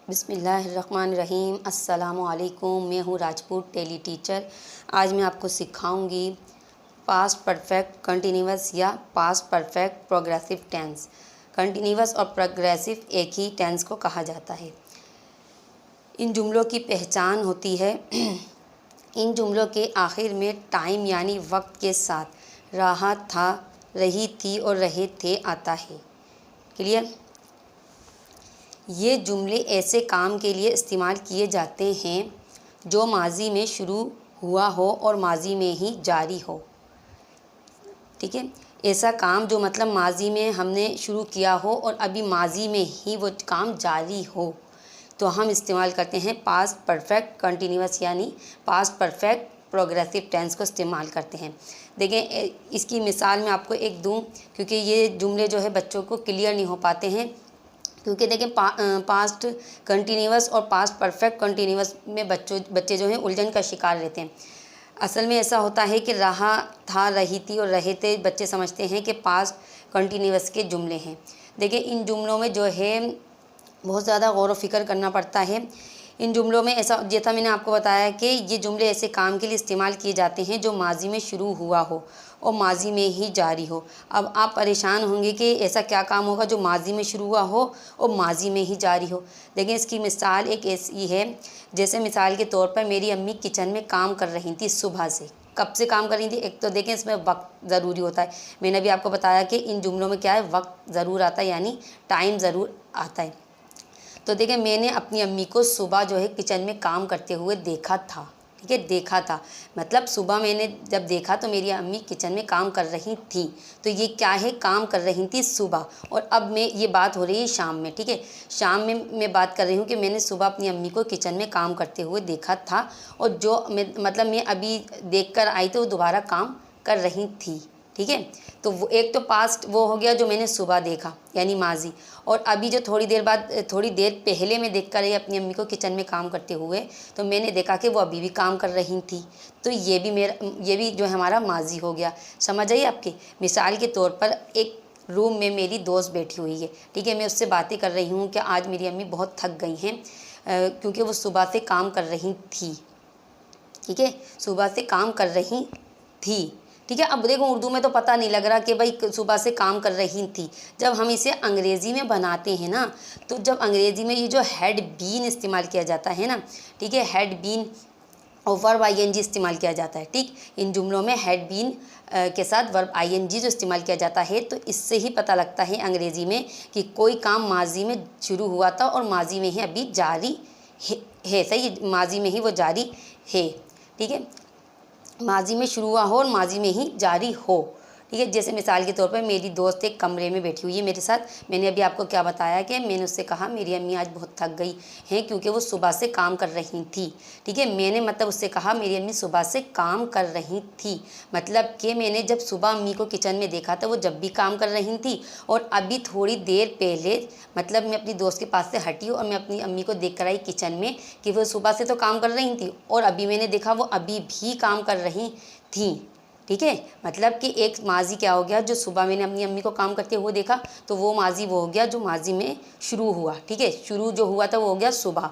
बिस्मिल्लाहिर्रहमानिर्रहीम। अस्सलामुअलैकुम। मैं हूँ राजपूत टेली टीचर। आज मैं आपको सिखाऊंगी पास्ट परफेक्ट कंटिन्यूअस या past perfect progressive tense. Continuous और प्रोग्रेसिव एक ही टेंस को कहा जाता है। इन जुमलों की पहचान होती है इन जुमलों के आखिर में टाइम यानी वक्त के साथ रहा, था, रही, थी और रहे, थे आता है। क्लियर? ये जुमले ऐसे काम के लिए इस्तेमाल किए जाते हैं जो माजी में शुरू हुआ हो और माजी में ही जारी हो। ठीक है, ऐसा काम जो मतलब माजी में हमने शुरू किया हो और अभी माजी में ही वो काम जारी हो, तो हम इस्तेमाल करते हैं पास्ट परफेक्ट कंटिन्यूअस यानी पास्ट परफेक्ट प्रोग्रेसिव टेंस को इस्तेमाल करते हैं। देखें, इसकी मिसाल मैं आपको एक दूं, क्योंकि ये जुमले जो है बच्चों को क्लियर नहीं हो पाते हैं। क्योंकि देखें, पास्ट कंटिन्यूअस और पास्ट परफेक्ट कंटिन्यूअस में बच्चे जो हैं उलझन का शिकार रहते हैं। असल में ऐसा होता है कि रहा, था, रही थी और रहे थे बच्चे समझते हैं कि पास्ट कंटिन्यूअस के जुमले हैं। देखिए, इन जुमलों में जो है बहुत ज़्यादा गौर व फिक्र करना पड़ता है। इन जुमलों में ऐसा, जैसा मैंने आपको बताया कि ये जुमले ऐसे काम के लिए इस्तेमाल किए जाते हैं जो माजी में शुरू हुआ हो और माजी में ही जारी हो। अब आप परेशान होंगे कि ऐसा क्या काम होगा जो माजी में शुरू हुआ हो और माजी में ही जारी हो। देखिए, इसकी मिसाल एक ऐसी है, जैसे मिसाल के तौर पर मेरी अम्मी किचन में काम कर रही थी सुबह से। कब से काम कर रही थी? एक तो देखें, इसमें वक्त ज़रूरी होता है। मैंने अभी आपको बताया कि इन जुमलों में क्या है, वक्त ज़रूर आता है यानी टाइम ज़रूर आता है। तो देखिए, मैंने अपनी अम्मी को सुबह जो है किचन में काम करते हुए देखा था। ठीक है, देखा था मतलब सुबह मैंने जब देखा तो मेरी अम्मी किचन में काम कर रही थी। तो ये क्या है, काम कर रही थी सुबह। और अब मैं ये बात हो रही है शाम में। ठीक है, शाम में मैं बात कर रही हूँ कि मैंने सुबह अपनी अम्मी को किचन में काम करते हुए देखा था और जो मैं अभी देख कर आई तो वो दोबारा काम कर रही थी। ठीक है, तो वो एक तो पास्ट वो हो गया जो मैंने सुबह देखा यानी माजी, और अभी जो थोड़ी देर पहले मैं देख कर आई अपनी अम्मी को किचन में काम करते हुए, तो मैंने देखा कि वो अभी भी काम कर रही थी। तो ये भी जो है हमारा माजी हो गया। समझ आई आपकी? मिसाल के तौर पर एक रूम में मेरी दोस्त बैठी हुई है। ठीक है, मैं उससे बातें कर रही हूँ कि आज मेरी अम्मी बहुत थक गई हैं क्योंकि वो सुबह से काम कर रही थी। ठीक है, सुबह से काम कर रही थी। ठीक है, अब देखो, उर्दू में तो पता नहीं लग रहा कि भाई सुबह से काम कर रही थी। जब हम इसे अंग्रेज़ी में बनाते हैं ना, तो जब अंग्रेज़ी में ये जो हैड बीन इस्तेमाल किया जाता है ना, ठीक है, हैड बीन और वर्ब आईएनजी इस्तेमाल किया जाता है। ठीक, इन जुमलों में हैड बीन के साथ वर्ब आईएनजी जो इस्तेमाल किया जाता है, तो इससे ही पता लगता है अंग्रेज़ी में कि कोई काम माजी में शुरू हुआ था और माजी में ही अभी जारी है। सही, माजी में ही वो जारी है। ठीक है, माजी में शुरू हुआ हो और माजी में ही जारी हो। ठीक है, जैसे मिसाल के तौर पर मेरी दोस्त एक कमरे में बैठी हुई है मेरे साथ। मैंने अभी आपको क्या बताया कि मैंने उससे कहा मेरी अम्मी आज बहुत थक गई हैं क्योंकि वो सुबह से काम कर रही थी। ठीक है, मैंने मतलब उससे कहा मेरी अम्मी सुबह से काम कर रही थी, मतलब कि मैंने जब सुबह अम्मी को किचन में देखा था वो जब भी काम कर रही थी, और अभी थोड़ी देर पहले मतलब मैं अपनी दोस्त के पास से हटी और मैं अपनी अम्मी को देख कर आई किचन में कि वो सुबह से तो काम कर रही थी और अभी मैंने देखा वो अभी भी काम कर रही थी। ठीक है, मतलब कि एक माजी क्या हो गया, जो सुबह मैंने अपनी अम्मी को काम करते हुए देखा, तो वो माजी वो हो गया जो माजी में शुरू हुआ। ठीक है, शुरू जो हुआ था वो हो गया सुबह,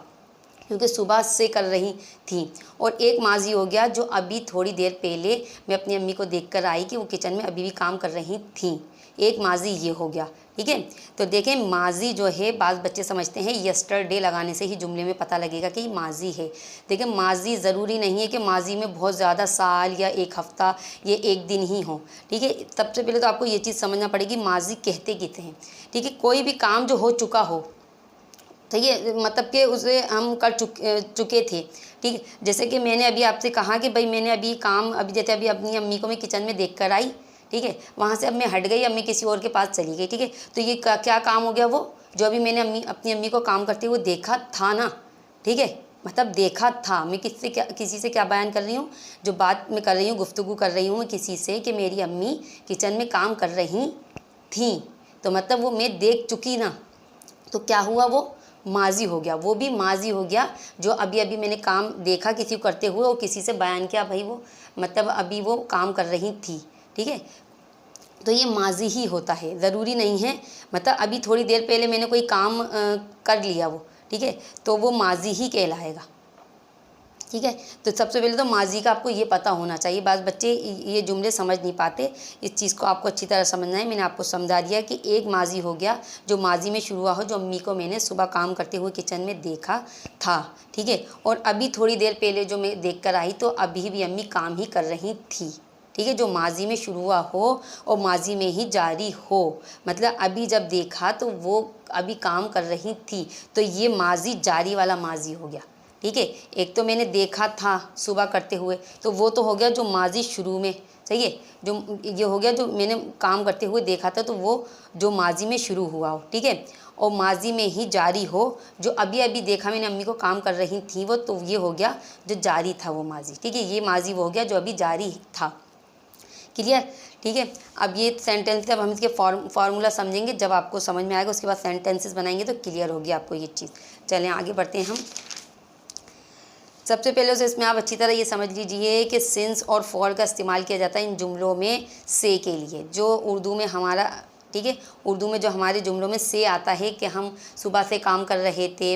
क्योंकि सुबह से कर रही थी। और एक माजी हो गया जो अभी थोड़ी देर पहले मैं अपनी अम्मी को देखकर आई कि वो किचन में अभी भी काम कर रही थी। एक माजी ये हो गया। ठीक है, तो देखें, माजी जो है बाज़ बच्चे समझते हैं यस्टरडे लगाने से ही जुमले में पता लगेगा कि माजी है। देखिए, माजी ज़रूरी नहीं है कि माजी में बहुत ज़्यादा साल या एक हफ़्ता या एक दिन ही हो। ठीक है, सबसे पहले तो आपको ये चीज़ समझना पड़ेगी माजी कहते किसे हैं। ठीक है, कोई भी काम जो हो चुका हो, तो ये मतलब कि उसे हम कर चुके थे। ठीक है, जैसे कि मैंने अभी आपसे कहा कि भाई मैंने अभी काम जैसे अभी अपनी अम्मी को मैं किचन में देख कर आई। ठीक है, वहाँ से अब मैं हट गई, अम्मी किसी और के पास चली गई। ठीक है, तो ये क्या काम हो गया, वो जो अभी मैंने अपनी अम्मी को काम करते हुए देखा था ना। ठीक है, मतलब देखा था। मैं किसी से क्या बयान कर रही हूँ, जो बात मैं कर रही हूँ, गुफ्तगू कर रही हूँ मैं किसी से कि मेरी अम्मी किचन में काम कर रही थी, तो मतलब वो मैं देख चुकी ना, तो क्या हुआ, वो माजी हो गया। वो भी माजी हो गया जो अभी अभी मैंने काम देखा किसी को करते हुए और किसी से बयान किया भाई वो मतलब अभी वो काम कर रही थी। ठीक है, तो ये माजी ही होता है, ज़रूरी नहीं है मतलब अभी थोड़ी देर पहले मैंने कोई काम कर लिया वो। ठीक है, तो वो माजी ही कहलाएगा। ठीक है, तो सबसे पहले तो माजी का आपको ये पता होना चाहिए। बस बच्चे ये जुमले समझ नहीं पाते, इस चीज़ को आपको अच्छी तरह समझना है। मैंने आपको समझा दिया कि एक माजी हो गया जो माजी में शुरू हुआ हो, जो अम्मी को मैंने सुबह काम करते हुए किचन में देखा था। ठीक है, और अभी थोड़ी देर पहले जो मैं देख कर आई तो अभी भी अम्मी काम ही कर रही थी। ठीक है, जो माजी में शुरू हुआ हो और माजी में ही जारी हो, मतलब अभी जब देखा तो वो अभी काम कर रही थी, तो ये माजी जारी वाला माजी हो गया। ठीक है, एक तो मैंने देखा था सुबह करते हुए, तो वो तो हो गया जो माजी शुरू में, सही है। जो ये हो गया जो मैंने काम करते हुए देखा था, तो वो जो माजी में शुरू हुआ हो। ठीक है, और माजी में ही जारी हो, जो अभी अभी देखा मैंने अम्मी को काम कर रही थी वो, तो ये हो गया जो जारी था वो माजी। ठीक है, ये माजी वो हो गया जो अभी जारी था। क्लियर? ठीक है, अब ये सेंटेंस, अब हम इसके फार्मूला समझेंगे, जब आपको समझ में आएगा उसके बाद सेंटेंसेस बनाएंगे तो क्लियर होगी आपको ये चीज़। चलें आगे बढ़ते हैं हम। सबसे पहले तो इसमें आप अच्छी तरह ये समझ लीजिए कि सिंस और फॉर का इस्तेमाल किया जाता है इन जुमलों में से के लिए, जो उर्दू में हमारा, ठीक है, उर्दू में जो हमारे जुमलों में से आता है कि हम सुबह से काम कर रहे थे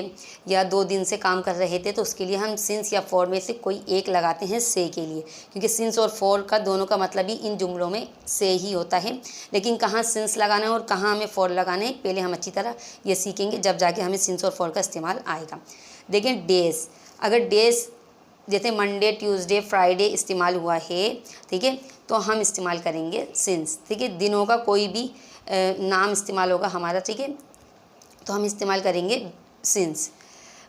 या 2 दिन से काम कर रहे थे, तो उसके लिए हम सिंस या फॉर में से कोई एक लगाते हैं से के लिए, क्योंकि सिंस और फॉर का दोनों का मतलब ही इन जुमलों में से ही होता है। लेकिन कहाँ सिंस लगाना है और कहाँ हमें फॉर लगाना है, पहले हम अच्छी तरह ये सीखेंगे, जब जाके हमें सिंस और फॉर का इस्तेमाल आएगा। देखें डेज़, अगर डेज़ जैसे मंडे, ट्यूसडे, फ्राइडे इस्तेमाल हुआ है, ठीक है, तो हम इस्तेमाल करेंगे सिंस। ठीक है, दिनों का कोई भी नाम इस्तेमाल होगा हमारा, ठीक है, तो हम इस्तेमाल करेंगे सिंस।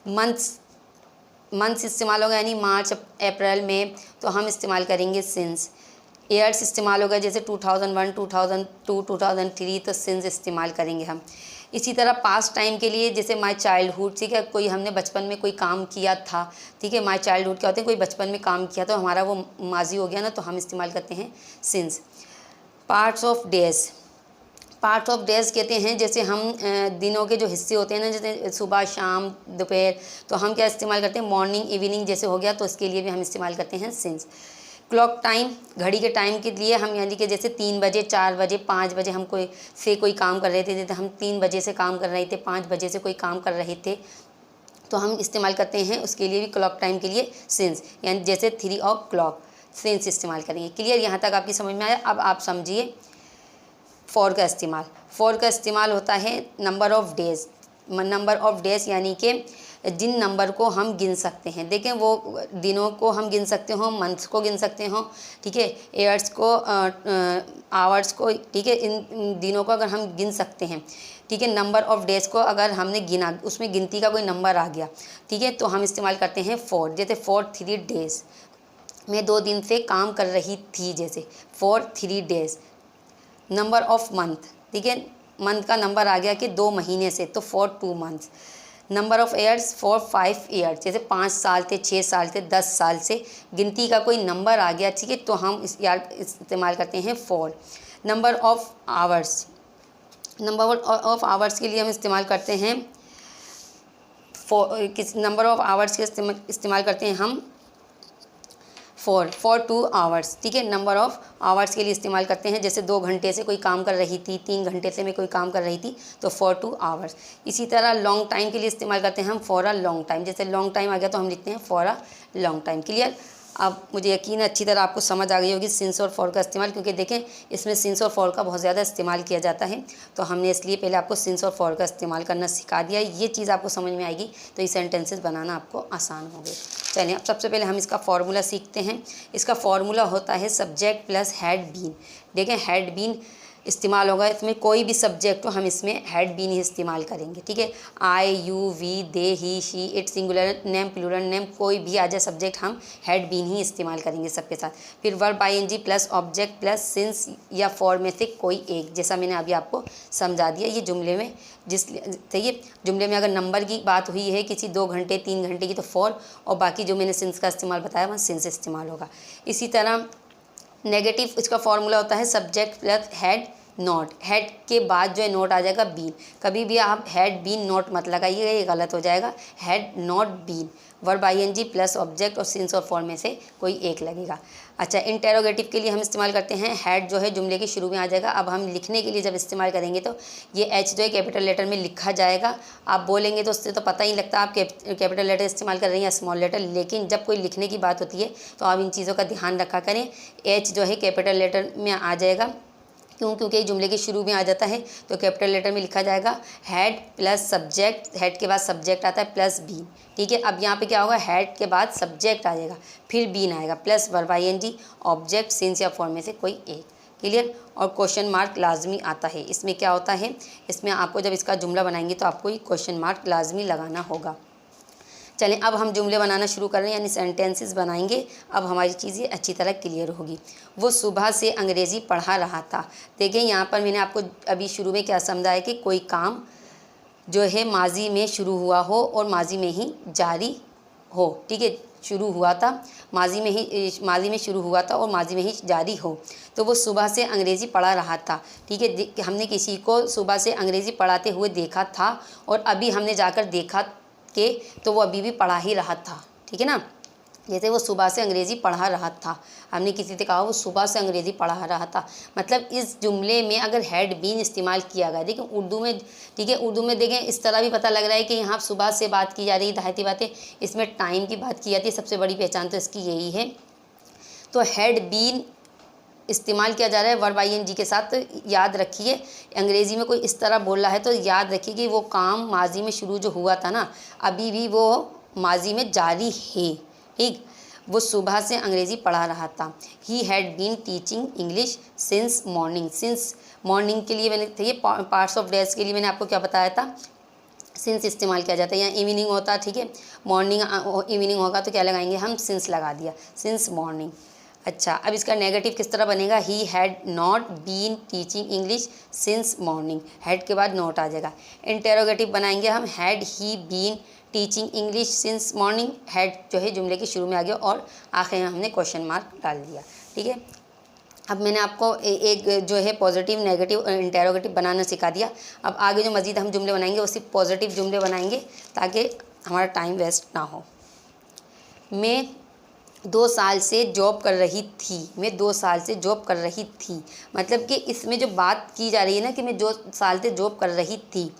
मंथ्स इस्तेमाल होगा, यानी मार्च, अप्रैल में, तो हम इस्तेमाल करेंगे सिंस। ईयर्स इस्तेमाल होगा, जैसे 2001, 2002, 2003, तो सिंस इस्तेमाल करेंगे हम। इसी तरह पास्ट टाइम के लिए, जैसे माय चाइल्डहुड, ठीक है, कोई हमने बचपन में कोई काम किया था, ठीक है, माय चाइल्डहुड क्या होते हैं, कोई बचपन में काम किया तो हमारा वो माजी हो गया ना, तो हम इस्तेमाल करते हैं since. Parts of days, part of days कहते हैं जैसे हम दिनों के जो हिस्से होते हैं ना, जैसे सुबह, शाम, दोपहर, तो हम क्या इस्तेमाल करते हैं, मॉर्निंग, इवनिंग जैसे हो गया, तो इसके लिए भी हम इस्तेमाल करते हैं सिंस। क्लॉक टाइम, घड़ी के टाइम के लिए हम, यानी कि जैसे 3 बजे, 4 बजे, 5 बजे हम कोई काम कर रहे थे, जैसे हम 3 बजे से काम कर रहे थे, 5 बजे से कोई काम कर रहे थे, तो हम इस्तेमाल करते हैं उसके लिए भी क्लॉक टाइम के लिए सिंस, यानी जैसे 3 o'clock सिंस इस्तेमाल करेंगे। क्लियर? यहाँ तक आपकी समझ में आया? अब आप समझिए फॉर का इस्तेमाल। फॉर का इस्तेमाल होता है number of days, number of days यानी कि जिन नंबर को हम गिन सकते हैं। देखें, वो दिनों को हम गिन सकते हो, मंथ्स को गिन सकते हो, ठीक है, ईयर्स को, आवर्स को, ठीक है, इन दिनों को अगर हम गिन सकते हैं, ठीक है। नंबर ऑफ़ डेज़ को अगर हमने गिना, उसमें गिनती का कोई नंबर आ गया, ठीक है, तो हम इस्तेमाल करते हैं फॉर। जैसे फॉर 3 डेज़, मैं 2 दिन से काम कर रही थी, जैसे for 3 days. Number of month, ठीक है, मंथ का नंबर आ गया कि 2 महीने से, तो for 2 months. Number of years for 5 years, जैसे 5 साल थे, 6 साल थे, 10 साल से गिनती का कोई नंबर आ गया, ठीक है, तो हम इस्तेमाल करते हैं for. Number of hours, number of hours के लिए हम इस्तेमाल करते हैं नंबर ऑफ़ आवर्स के इस्तेमाल करते हैं हम फॉर 2 आवर्स, ठीक है। नंबर ऑफ़ आवर्स के लिए इस्तेमाल करते हैं, जैसे 2 घंटे से कोई काम कर रही थी, 3 घंटे से मैं कोई काम कर रही थी, तो फॉर 2 आवर्स। इसी तरह लॉन्ग टाइम के लिए इस्तेमाल करते हैं हम फॉर अ लॉन्ग टाइम, जैसे लॉन्ग टाइम आ गया तो हम लिखते हैं for a long time. Clear? अब मुझे यकीन है अच्छी तरह आपको समझ आ गई होगी सिंस और फॉर का इस्तेमाल, क्योंकि देखें इसमें सिंस और फॉर का बहुत ज़्यादा इस्तेमाल किया जाता है, तो हमने इसलिए पहले आपको सिंस और फॉर का इस्तेमाल करना सिखा दिया। ये चीज़ आपको समझ में आएगी तो ये सेंटेंसेस बनाना आपको आसान हो गए। चलिए, अब सबसे पहले हम इसका फार्मूला सीखते हैं। इसका फार्मूला होता है सब्जेक्ट प्लस हैड बीन। देखें, हैड बीन इस्तेमाल होगा, इसमें कोई भी सब्जेक्ट हो हम इसमें हैड बीन ही इस्तेमाल करेंगे, ठीक है। I, you, we, they, he, she, it, singular name, plural name, कोई भी आ जाए सब्जेक्ट, हम हैड बीन ही इस्तेमाल करेंगे सबके साथ। फिर verb ING plus object plus since या फॉर में से कोई एक, जैसा मैंने अभी आपको समझा दिया। ये जुमले में सही, जुमले में अगर नंबर की बात हुई है किसी 2 घंटे 3 घंटे की, तो फॉर, और बाकी जो मैंने सिंस का इस्तेमाल बताया वहाँ सिंस इस्तेमाल होगा। इसी तरह नेगेटिव, इसका फॉर्मूला होता है subject plus had not, head के बाद जो है नॉट आ जाएगा बीन। कभी भी आप हैड बीन नॉट मत लगाइएगा, ये गलत हो जाएगा। Had not been, verb ING plus object और सिंस और फॉर में से कोई एक लगेगा। अच्छा, इंटेरोगेटिव के लिए हम इस्तेमाल करते हैं हैड, जो है जुमले के शुरू में आ जाएगा। अब हम लिखने के लिए जब इस्तेमाल करेंगे तो ये एच जो है कैपिटल लेटर में लिखा जाएगा। आप बोलेंगे तो उससे तो पता ही लगता आप कैपिटल लेटर इस्तेमाल कर रहे हैं या स्मॉल लेटर, लेकिन जब कोई लिखने की बात होती है तो आप इन चीज़ों का ध्यान रखा करें। एच जो है कैपिटल लेटर में आ जाएगा, क्यों? क्योंकि जुमले के शुरू में आ जाता है तो कैपिटल लेटर में लिखा जाएगा हैड प्लस सब्जेक्ट, हैड के बाद सब्जेक्ट आता है प्लस बीन। ठीक है, अब यहाँ पे क्या होगा, हैड के बाद सब्जेक्ट आ जाएगा, फिर बीन आएगा, plus verb ING, object, since या फॉर में से कोई एक। क्लियर? और क्वेश्चन मार्क लाजमी आता है। इसमें क्या होता है, इसमें आपको जब इसका जुमला बनाएंगे तो आपको ये क्वेश्चन मार्क लाजमी लगाना होगा। चलें, अब हम जुमले बनाना शुरू कर रहे हैं, यानी सेंटेंसेस बनाएंगे। अब हमारी चीज़ें अच्छी तरह क्लियर होगी। वो सुबह से अंग्रेज़ी पढ़ा रहा था। देखें यहाँ पर मैंने आपको अभी शुरू में क्या समझाया कि कोई काम जो है माजी में शुरू हुआ हो और माजी में ही जारी हो। ठीक है, शुरू हुआ था माजी में शुरू हुआ था और माजी में ही जारी हो। तो वो सुबह से अंग्रेज़ी पढ़ा रहा था। ठीक है, हमने किसी को सुबह से अंग्रेज़ी पढ़ाते हुए देखा था और अभी हमने जाकर देखा के तो वो अभी भी पढ़ा ही रहा था। ठीक है ना, जैसे वो सुबह से अंग्रेज़ी पढ़ा रहा था, हमने किसी से कहा वो सुबह से अंग्रेज़ी पढ़ा रहा था, मतलब इस जुमले में अगर हैड बीन इस्तेमाल किया गया। देखिए उर्दू में, ठीक है, उर्दू में देखें इस तरह भी पता लग रहा है कि यहाँ सुबह से बात की जा रही है, देहाती बातें, इसमें टाइम की बात की जाती है। सबसे बड़ी पहचान तो इसकी यही है। तो हैड बीन इस्तेमाल किया जा रहा है वर्ब आईएनजी के साथ। तो याद रखिए, अंग्रेज़ी में कोई इस तरह बोल रहा है तो याद रखिए कि वो काम माजी में शुरू जो हुआ था ना, अभी भी वो माजी में जारी है। ठीक, वो सुबह से अंग्रेज़ी पढ़ा रहा था। He had been teaching English since morning. Since morning के लिए मैंने ये पार्ट्स ऑफ डेज के लिए मैंने आपको क्या बताया था, सिंस इस्तेमाल किया जाता है। यहाँ इवनिंग होता, ठीक है, मॉर्निंग इवनिंग होगा तो क्या लगाएंगे हम, सिंस लगा दिया, सिंस मॉर्निंग। अच्छा, अब इसका नेगेटिव किस तरह बनेगा, he had not been teaching English since morning, had के बाद नॉट आ जाएगा। इंटेरोगेटिव बनाएंगे हम, had he been teaching English since morning, had जो है जुमले के शुरू में आ गया और आखिर में हमने क्वेश्चन मार्क डाल दिया। ठीक है, अब मैंने आपको एक जो है पॉजिटिव नेगेटिव इंटेरोगेटिव बनाना सिखा दिया। अब आगे जो मज़ीद हम जुमले बनाएंगे वो सिर्फ पॉजिटिव जुमले बनाएंगे ताकि हमारा टाइम वेस्ट ना हो। मैं 2 साल से जॉब कर रही थी। मैं 2 साल से जॉब कर रही थी, मतलब कि इसमें जो बात की जा रही है ना कि मैं 2 साल से जॉब कर रही थी,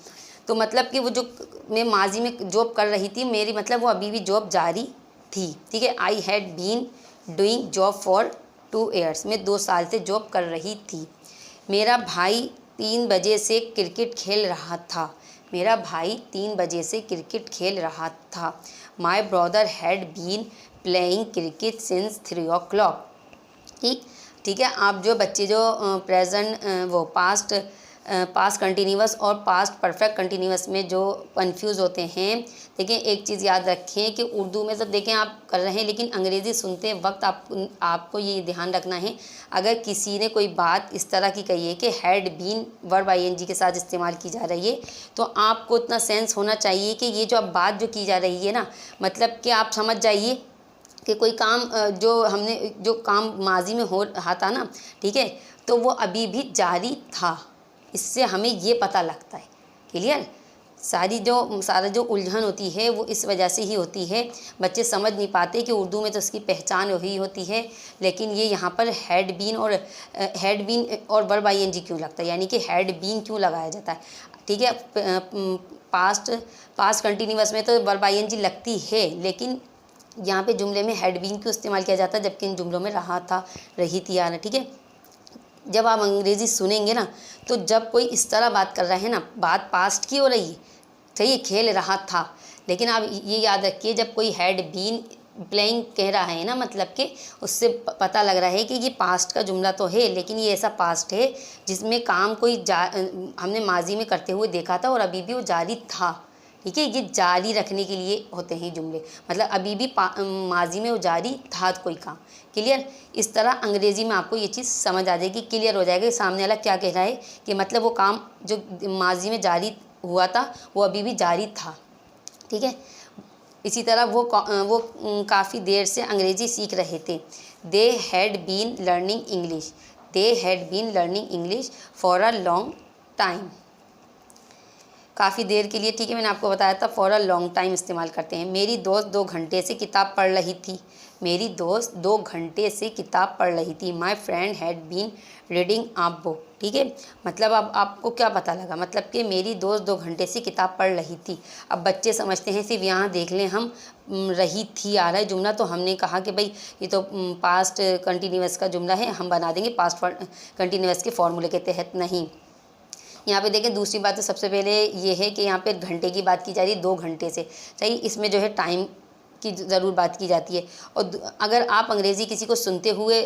तो मतलब कि वो जो मैं माजी में जॉब कर रही थी, मेरी मतलब वो अभी भी जॉब जारी थी। ठीक है, I had been doing job for 2 years. मैं 2 साल से जॉब कर रही थी। मेरा भाई 3 बजे से क्रिकेट खेल रहा था। मेरा भाई 3 बजे से क्रिकेट खेल रहा था। My brother had been playing cricket since 3 o'clock। ठीक है, आप जो बच्चे जो प्रेजेंट वो पास्ट कंटिन्यूअस और पास्ट परफेक्ट कंटिन्यूअस में जो कंफ्यूज होते हैं, देखें एक चीज़ याद रखें कि उर्दू में तो देखें आप कर रहे हैं, लेकिन अंग्रेज़ी सुनते वक्त आपको ये ध्यान रखना है, अगर किसी ने कोई बात इस तरह की कही है कि हैड बीन वर्ब आईएनजी के साथ इस्तेमाल की जा रही है, तो आपको इतना सेंस होना चाहिए कि ये जो अब बात जो की जा रही है ना, मतलब कि आप समझ जाइए कि कोई काम जो काम माजी में हो रहा था ना, ठीक है, तो वो अभी भी जारी था। इससे हमें ये पता लगता है। क्लियर? सारा जो उलझन होती है वो इस वजह से ही होती है, बच्चे समझ नहीं पाते कि उर्दू में तो उसकी पहचान वही होती है, लेकिन ये यहाँ पर हैड बीन और वर्ब आईएनजी क्यों लगता है, यानी कि हैड बीन क्यों लगाया जाता है। ठीक है, पास्ट कंटिन्यूअस में तो वर्ब आईएनजी लगती है, लेकिन यहाँ पे जुमले में हैड बीन क्यों इस्तेमाल किया जाता है, जबकि इन जुमलों में रहा था, रही थी आना। ठीक है, जब आप अंग्रेज़ी सुनेंगे ना, तो जब कोई इस तरह बात कर रहा है ना, बात पास्ट की हो रही है, सही, खेल रहा था, लेकिन आप ये याद रखिए जब कोई हैड बीन प्लेइंग कह रहा है ना, मतलब कि उससे पता लग रहा है कि ये पास्ट का जुमला तो है, लेकिन ये ऐसा पास्ट है जिसमें काम हमने माजी में करते हुए देखा था और अभी भी वो जारी था। ठीक है, ये जारी रखने के लिए होते हैं जुमले, मतलब अभी भी माजी में वो जारी था कोई काम। क्लियर? इस तरह अंग्रेज़ी में आपको ये चीज़ समझ आ जाएगी, क्लियर हो जाएगा सामने वाला क्या कह रहा है, कि मतलब वो काम जो माजी में जारी हुआ था वो अभी भी जारी था। ठीक है, इसी तरह वो काफ़ी देर से अंग्रेज़ी सीख रहे थे। They had been learning English. They had been learning English for a long time. काफ़ी देर के लिए, ठीक है, मैंने आपको बताया था फॉर अ लॉन्ग टाइम इस्तेमाल करते हैं। मेरी दोस्त 2 घंटे से किताब पढ़ रही थी। मेरी दोस्त 2 घंटे से किताब पढ़ रही थी। My friend had been reading a book, ठीक है। मतलब अब आपको क्या पता लगा, मतलब कि मेरी दोस्त 2 घंटे से किताब पढ़ रही थी। अब बच्चे समझते हैं सिर्फ यहाँ देख लें हम रही थी आ रहा है जुमला, तो हमने कहा कि भाई ये तो पास्ट कंटिन्यूअस का जुमला है, हम बना देंगे पास्ट कंटिन्यूअस के फॉर्मूले के तहत। नहीं, यहाँ पे देखें दूसरी बात तो सबसे पहले ये है कि यहाँ पे घंटे की बात की जा रही है, 2 घंटे से, सही। इसमें जो है टाइम की ज़रूर बात की जाती है। और अगर आप अंग्रेज़ी किसी को सुनते हुए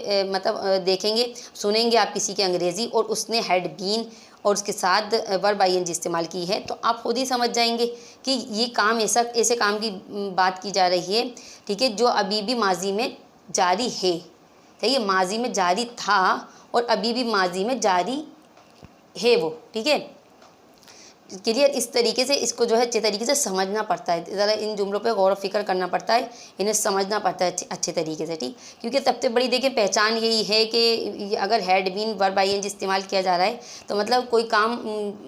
देखेंगे, सुनेंगे आप किसी की अंग्रेज़ी और उसने हैड बीन और उसके साथ वर्ब आईएनजी इस्तेमाल की है, तो आप खुद ही समझ जाएंगे कि ये काम ऐसे काम की बात की जा रही है, ठीक है, जो अभी भी माजी में जारी है। सही है, माजी में जारी था और अभी भी माजी में जारी है वो, ठीक है, क्लियर। इस तरीके से इसको जो है अच्छे तरीके से समझना पड़ता है, ज़रा इन जुमलों पे गौर फिक्र करना पड़ता है, इन्हें समझना पड़ता है अच्छे तरीके से, ठीक। क्योंकि सबसे बड़ी देखिए पहचान यही है कि अगर हैड बीन वर्ब आईएनजी इस्तेमाल किया जा रहा है तो मतलब कोई काम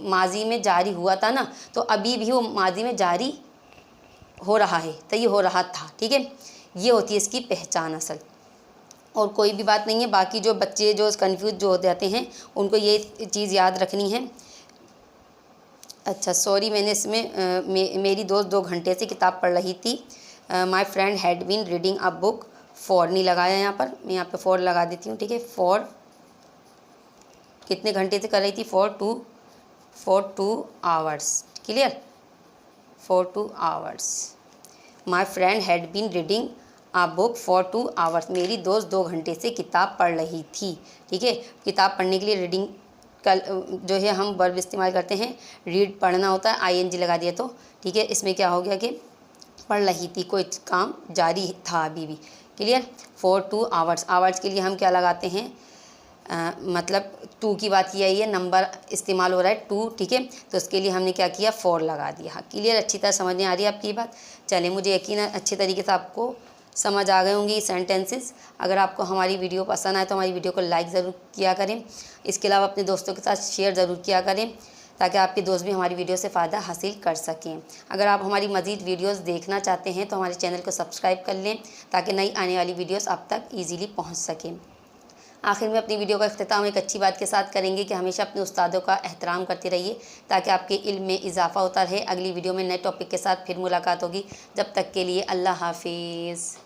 माजी में जारी हुआ था ना, तो अभी भी वो माजी में जारी हो रहा है, तो ये हो रहा था, ठीक है। ये होती है इसकी पहचान असल, और कोई भी बात नहीं है। बाकी जो बच्चे जो कन्फ्यूज जो हो जाते हैं उनको ये चीज़ याद रखनी है। अच्छा सॉरी, मैंने इसमें मेरी दोस्त 2 घंटे से किताब पढ़ रही थी। My friend had been reading a book for नहीं लगाया यहाँ पर, मैं यहाँ पे फॉर लगा देती हूँ, ठीक है। फॉर कितने घंटे से कर रही थी, for 2 hours, clear, for 2 hours. My friend had been reading a book for 2 hours. मेरी दोस्त 2 घंटे से किताब पढ़ रही थी, ठीक है। किताब पढ़ने के लिए रीडिंग कल जो है हम वर्ब इस्तेमाल करते हैं, रीड पढ़ना होता है, आईएनजी लगा दिया तो, ठीक है। इसमें क्या हो गया कि पढ़ रही थी, कोई काम जारी था अभी भी, क्लियर। फॉर 2 आवर्स, आवर्स के लिए हम क्या लगाते हैं, मतलब 2 की बात की आई है, नंबर इस्तेमाल हो रहा है 2, ठीक है, तो उसके लिए हमने क्या किया, फॉर लगा दिया। क्लियर, अच्छी तरह समझ में आ रही है आपकी बात। चलिए, मुझे यकीन है अच्छे तरीके से आपको समझ आ गए होंगे ये सेंटेंसेस। अगर आपको हमारी वीडियो पसंद आए तो हमारी वीडियो को लाइक ज़रूर किया करें। इसके अलावा अपने दोस्तों के साथ शेयर ज़रूर किया करें ताकि आपके दोस्त भी हमारी वीडियो से फ़ायदा हासिल कर सकें। अगर आप हमारी मज़ीद वीडियोस देखना चाहते हैं तो हमारे चैनल को सब्सक्राइब कर लें ताकि नई आने वाली वीडियोस आप तक ईज़िली पहुँच सकें। आखिर में अपनी वीडियो का अख्तिताम एक अच्छी बात के साथ करेंगे कि हमेशा अपने उस्तादों का एहतराम करते रहिए ताकि आपके इल्म में इजाफ़ा होता रहे। अगली वीडियो में नए टॉपिक के साथ फिर मुलाकात होगी। जब तक के लिए अल्लाह हाफिज़।